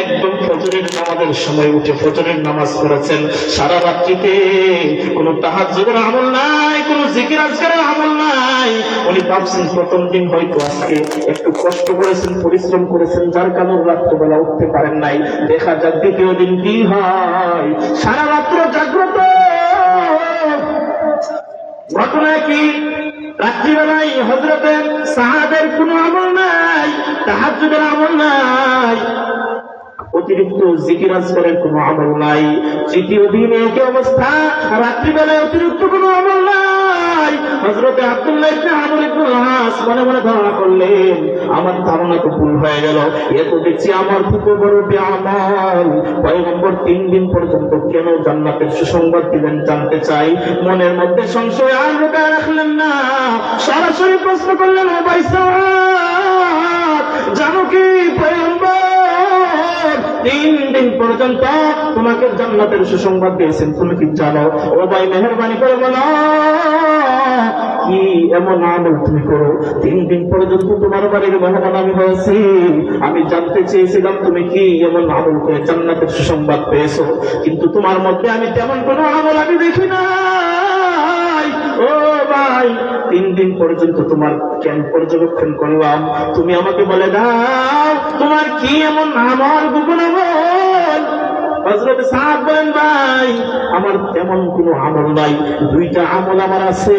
একদম ফজরের নামাজের সময় উঠে ফজরের নামাজ পড়েছেন, সারা রাত্রিতে কোনো তাহাজ্জুদের আমল নাই, কোনো জিকির আজকারের আমল নাই। উনি ভাবছেন প্রথম দিন হয়তো আজকে একটু কষ্ট করেছেন, পরিশ্রম করেছেন, যার কারণে রাত্রবেলা উঠতে পারেন নাই। দেখা যাক দ্বিতীয় দিন কি হয়। সারা রাত্র জাগ্রত। ঘটনা কি? রাত্রিবেলায় হযরতের সাহাবের কোনো আমল নাই, তাহাজ্জুদের আমল নাই, অতিরিক্ত জিকির আজকারের কোনো আমল নাই। তৃতীয় দিনে একই অবস্থা, রাত্রিবেলায় অতিরিক্ত কোনো আমল নাই। হযরতে আব্দুল্লাহ ইবনে আমর ইবনে আস মনে মনে ধারণা করলেন, আমার ধারণা তো ভুল হয়ে গেল, এ তো দেখছি আমার থেকে বড় বেআমাল। পয়গম্বর 3 দিন পর্যন্ত কেন জান্নাতের সুসংবাদ দিলেন জানতে চাই। মনের মধ্যে সংশয় আর লুকায় রাখলেন না, সরাসরি প্রশ্ন করলেন, ও ভাই সাহাব, জানো কি পয়গম্বর 3 দিন পর্যন্ত তোমাকে জান্নাতের সুসংবাদ দিয়েছেন, তুমি কি জানো? ও ভাই মেহেরবানি করে বলো, কি এমন আমল তুমি করো 3 দিন পর্যন্ত তোমার বাড়ির মেহমান আমি হয়েছি, আমি জানতে চেয়েছিলাম তুমি কি এমন আমল করে জান্নাতের সুসংবাদ পেয়েছো, কিন্তু তোমার মধ্যে আমি তেমন কোনো আমল আমি দেখি নাই। ও ভাই 3 দিন পর্যন্ত তোমার ক্যাম্প পর্যবেক্ষণ করলাম, তুমি আমাকে বলে দাও তোমার কি এমন আমার গোপন আমল? হযরত সাহাব বলেন, ভাই আমার তেমন কোনো আমল নাই, 2টা আমল আমার আছে,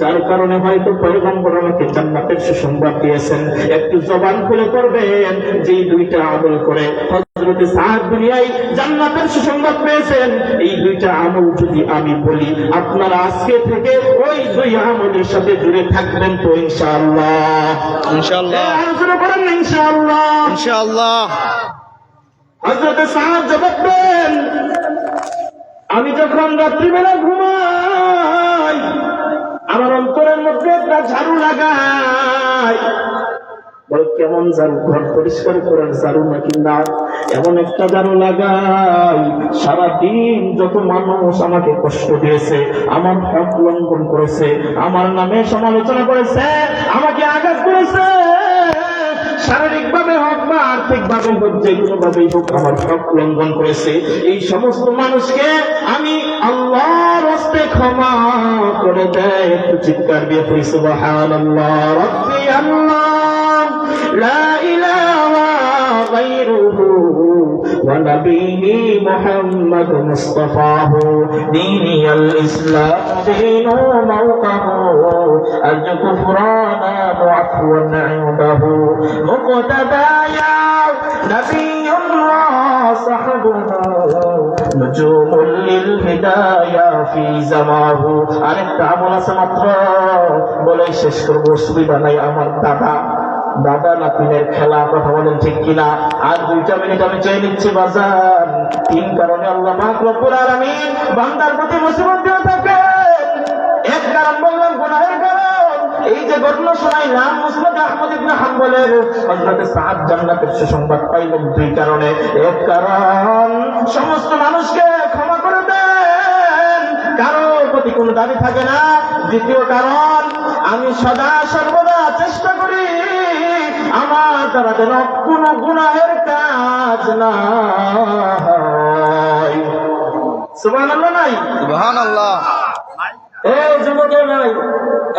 যার কারণে হয়তো পয়গম্বর আমাকে জান্নাতের সুসংবাদ দিয়েছেন। একটু জবান খুলে পড়বেন যে 2টা আমল করে হযরত সাহাব দুনিয়ায় জান্নাতের সুসংবাদ পেয়েছেন। এই 2টা আমল যদি আমি বলি, আপনারা আজকে থেকে ওই 2 আমলের সাথে জুড়ে থাকবেন তো ইনশাআল্লাহ? ইনশাআল্লাহ আলোচনা করেন না ইনশাআল্লাহ? ইনশাআল্লাহ। হযরত সাহাব জবাব দেন, আমি যখন রাত্রিবেলা ঘুমাই আমার অন্তরের মধ্যে একটা ঝাড়ু লাগাই। বলে কেমন ঝাড়ু? ঘর পরিষ্কার করার ঝাড়ু নাকি? না, এমন একটা ঝাড়ু লাগাই, সারাদিন যত মানুষ আমাকে কষ্ট দিয়েছে, আমার হক লঙ্ঘন করেছে, আমার নামে সমালোচনা করেছে, আমাকে আঘাত করেছে, শারীরিক ভাবে হোক বা আর্থিক ভাবে হোক, যে কোনো ভাবেই হোক আমার হক লঙ্ঘন করেছে, এই সমস্ত মানুষকে আমি আল্লাহর হস্তে ক্ষমা করে দেয়। একটু চিৎকার দিয়ে পড়ি সুবহানাল্লাহ। রাব্বি আল্লাহ লা ইলাহা গায়রুহু ওয়া নবিয়্যি মুহাম্মদ মুস্তাফাহু দীনিয়াল ইসলাম দীনু মাওকাহু আরজু কুফরানা মুআফওয়ান ইনদাহু মুকতাদায়া নবিয়্যুল্লাহ সাহবুহু নুজুমুল লিল হিদায়া ফি জামাহু। আরেকটা আমল আছে মাত্র, বলে শেষ করবো, অসুবিধা নাই। আমার দাদা নাতিনের খেলা, কথা বলেন ঠিক কিনা? আর 2টা মিনিট আমি চেয়ে নিচ্ছি বাজান। 3 কারণে আল্লাহ পাক রব্বুল আলামিন বান্দার প্রতি মুসিবত দিয়ে থাকেন। এক কারণ বললাম গুনাহের কারণ, এই যে ঘটনা শোনাইলাম মুসনাদ আহমদ ইবনে হাম্বলের, হযরত সাদ জান্নাতের সুসংবাদ পাইলেন 2 কারণে। এক কারণ সমস্ত মানুষকে ক্ষমা করে দেন, কারো প্রতি কোনো দাবি থাকে না। দ্বিতীয় কারণ, আমি সদা সর্বদা চেষ্টা করি আমার দ্বারা যেন কোন গুনাহের কাজ না হয়। সুবহানাল্লাহ নাই? সুবহানাল্লাহ। এই যুবকের নাই,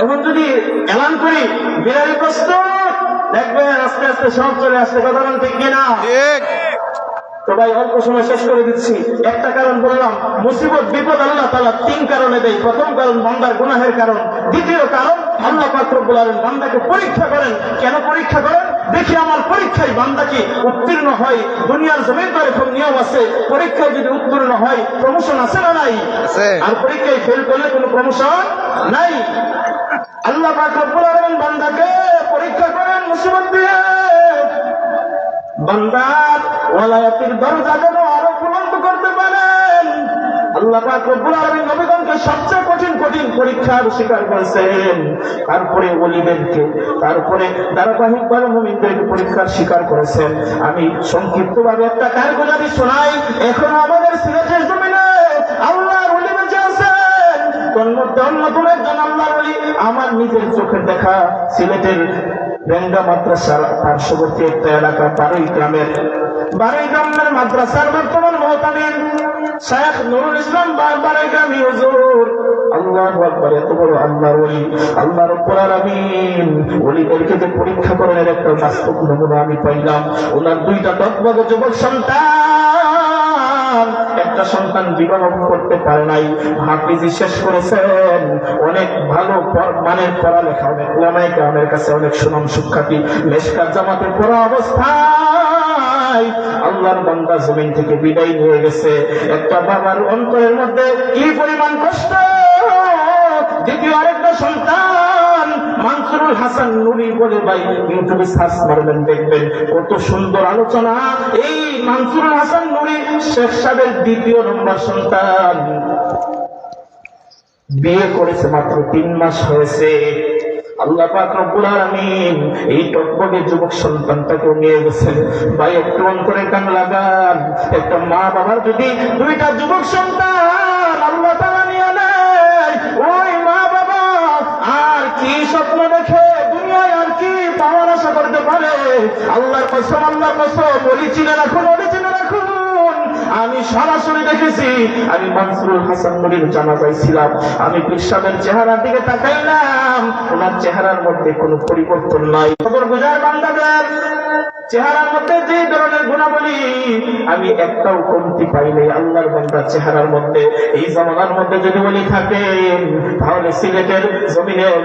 এখন যদি এলান করি বিরারি প্রস্তুত, দেখবেন আস্তে আস্তে সব চলে আসছে। কথা বলেন ঠিক কিনা? ঠিক। তো ভাই অল্প সময় শেষ করে দিচ্ছি। একটা কারণ বললাম, মুসিবত বিপদ আল্লাহ তাআলা 3 কারণে দেয়। প্রথম কারণ বান্দার গুনাহের কারণ। দ্বিতীয় কারণ, আল্লাহ পাক রব্বুল আলামিন বান্দাকে পরীক্ষা করেন। কেন পরীক্ষা করেন? দেখি আমার পরীক্ষায় বান্দা কি উত্তীর্ণ হয়। দুনিয়ার জমিন তো এরকম নিয়ম আছে, পরীক্ষায় যদি উত্তীর্ণ হয় প্রমোশন আছে না নাই? আর পরীক্ষায় ফেল করলে কোনো প্রমোশন নাই। আল্লাহ পাক রব্বুল আলামিন বান্দাকে পরীক্ষা করেন মুসিবত দিয়ে। বান্দার ওয়ালায়াতের দরজা যেন আরো বুলন্দ করতে পারেন। আল্লাহ পাক রব্বুল আলামিন নবীগণকে সবচেয়ে কঠিন কঠিন পরীক্ষার শিকার করেছেন, তারপরে ওলিদেরকে, তারপরে ধারাবাহিকভাবে মুমিনদেরকে পরীক্ষার শিকার করেছেন। আমি সংক্ষিপ্তভাবে একটা কারগুজারি শোনাই। এখনো আমাদের সিলেটের জমিনে আল্লাহর ওলি বেঁচে আছেন। তন্মধ্যে অন্যতম একজন আল্লাহর ওলি, আমার নিজের চোখের দেখা সিলেটের রেঙ্গা মাদ্রাসার পার্শ্ববর্তী একটা এলাকা 12 গ্রামের বারাইগ্রামের মাদ্রাসার বর্তমান মুহতামিম শেখ নুরুল ইসলাম বারাইগ্রামী হুজুর। আল্লাহু আকবার, এত বড় আল্লাহর ওলি, আল্লাহ রাব্বুল আলামিন ওলিদেরকে যে পরীক্ষা করেন এর একটা বাস্তব নমুনা আমি পাইলাম। ওনার দুইটা টকবগ যুবক সন্তান, একটা সন্তান বিবাহ করতে পারে নাই, হাফিজি শেষ করেছেন, অনেক ভালো মানের পড়ালেখা, অনেক ওলামায়ে কেরামের কাছে অনেক সুনাম সুখ্যাতি, মেশকাত জামাতে পড়া অবস্থায় আল্লাহর বান্দা জমিন থেকে বিদায় নিয়ে গেছে। একটা বাবার অন্তরের মধ্যে কি পরিমাণ কষ্ট। দ্বিতীয় আরেকটা সন্তান মানসুরুল হাসান নুরি বলে, ভাই ইউটিউবে সার্চ মারবেন দেখবেন কত সুন্দর আলোচনা। এই মানসুরুল হাসান নুরি শেখ সাহেবের দ্বিতীয় নম্বর সন্তান, বিয়ে করেছে মাত্র 3 মাস হয়েছে। আল্লাহ পাক রব্বুল আলামিন এই টকবগে যুবক সন্তানটাকে নিয়ে গেছেন। ভাই একটু অন্তরে কান লাগান, একটা মা বাবার যদি দুইটা যুবক সন্তান আল্লাহ তাআলা নিয়ে নেয়, ওই মা বাবা আর কি স্বপ্ন দেখে দুনিয়ায়, আর কি পাওয়ার আশা করতে পারে? আল্লাহর কসম, আল্লাহর কসম, বলি চিনে রাখুন, বলি চিনে রাখুন। আমি সরাসরি দেখেছি, আমি মানসুরুল হাসান নুরির জানাজায় ছিলাম। আমি পীর সাহেবের চেহারার দিকে তাকাইলাম, ওনার চেহারার মধ্যে কোনো পরিবর্তন নাই। খবর গুজার বান্দাদের চেহারার মধ্যে যে ধরনের গুণাবলী আমি একটাও কমতি পাইনি আল্লাহর বান্দার চেহারার মধ্যে। এই জামানার মধ্যে যদি বলি থাকেন তাহলে সিলেটের জমিনের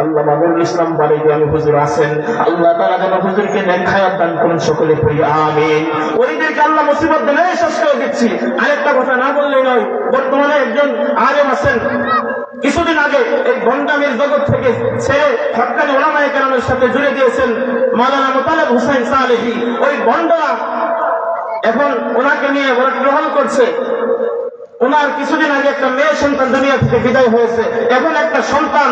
আল্লামা নুরুল ইসলাম বারাইগ্রামী হুজুর আছেন। আল্লাহ তাআলা যেন হুজুরকে নেক হায়াত দান করেন, সকলে পড়ি আমিন। ওইদেরকে আল্লাহ মুসিবত দেন, শেষ করে দিচ্ছি। আরেকটা কথা না বললেই নয়, বর্তমানে একজন আলেম আছেন, কিছুদিন আগে এই ভণ্ডামির জগৎ থেকে ছেড়ে হক্কানি উলামায়ে কেরামের সাথে জুড়ে দিয়েছেন মাওলানা মুতালেব হোসেন সালেহী। ওই ভণ্ডরা এখন ওনাকে নিয়ে বড় গ্রহণ করছে। ওনার কিছুদিন আগে একটা মেয়ে সন্তান দুনিয়া থেকে বিদায় হয়েছে, এখন একটা সন্তান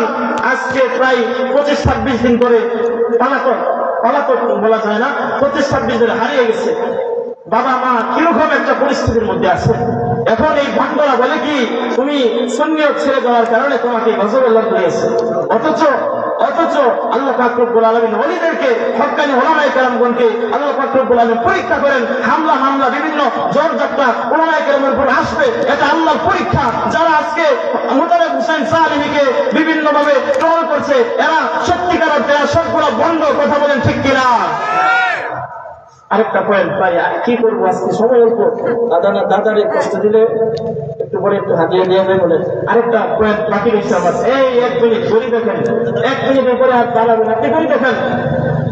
আজকে প্রায় 25-26 দিন করে পলাতক বলা যায় না, 25-26 দিন হারিয়ে গেছে। বাবা মা কিরকম একটা পরিস্থিতির মধ্যে আছে। এখন এই ভণ্ডরা বলে কি তুমি সুন্নিয়ত ছেড়ে দেওয়ার কারণে তোমাকে গজব আল্লাহ দিয়েছে। অথচ আল্লাহ পাক রব্বুল আলামিন ওলিদেরকে, হক্কানি উলামায়ে কেরামগণকে আল্লাহ পাক রব্বুল আলামিন পরীক্ষা করেন। মামলা বিভিন্ন জোর যাত্রা উলামায়ে কেরামের উপর আসবে, এটা আল্লাহর পরীক্ষা। যারা আজকে মুতালেব হোসেন সালেহীকে বিভিন্ন ভাবে ট্রল করছে, এরা সত্যিকার অর্থে সবগুলো বন্ধ, কথা বলেন ঠিক কিনা? আরেকটা পয়েন্ট ভাই, কি করবো আজকে সময় অল্প, দাদারে কষ্ট দিলে একটু পরে একটু হাতিয়ে দিয়ে যায় বলে আরেকটা পয়েন্ট বাকি রয়েছে আমার। এই 1 মিনিট ঘড়ি দেখেন, 1 মিনিটের পরে আর দাঁড়াবেন, আপনি ঘড়ি দেখেন।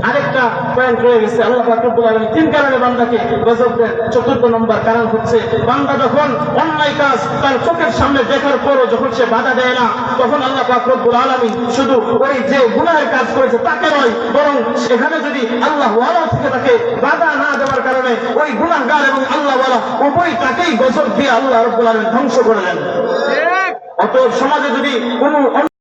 আরেকটা পয়েন্ট রয়ে গেছে, আল্লাহ পাক রব্বুল আলামিন 3 কারণে বান্দাকে গজব দেন। 4th নম্বর কারণ হচ্ছে বান্দা যখন অন্যায় কাজ তার চোখের সামনে দেখার পরও যখন সে বাধা দেয় না, তখন আল্লাহ পাক রব্বুল আলামিন শুধু ওই যে গুনাহের কাজ করেছে তাকে নয়, বরং সেখানে যদি আল্লাহ ওয়ালা থেকে তাকে বাধা না দেওয়ার কারণে ওই গুনাহগার এবং আল্লাহ ওয়ালা উভয় তাকেই গজব দিয়ে আল্লাহ রাব্বুল আলামিন ধ্বংস করে দেন। অতএব সমাজে যদি কোনো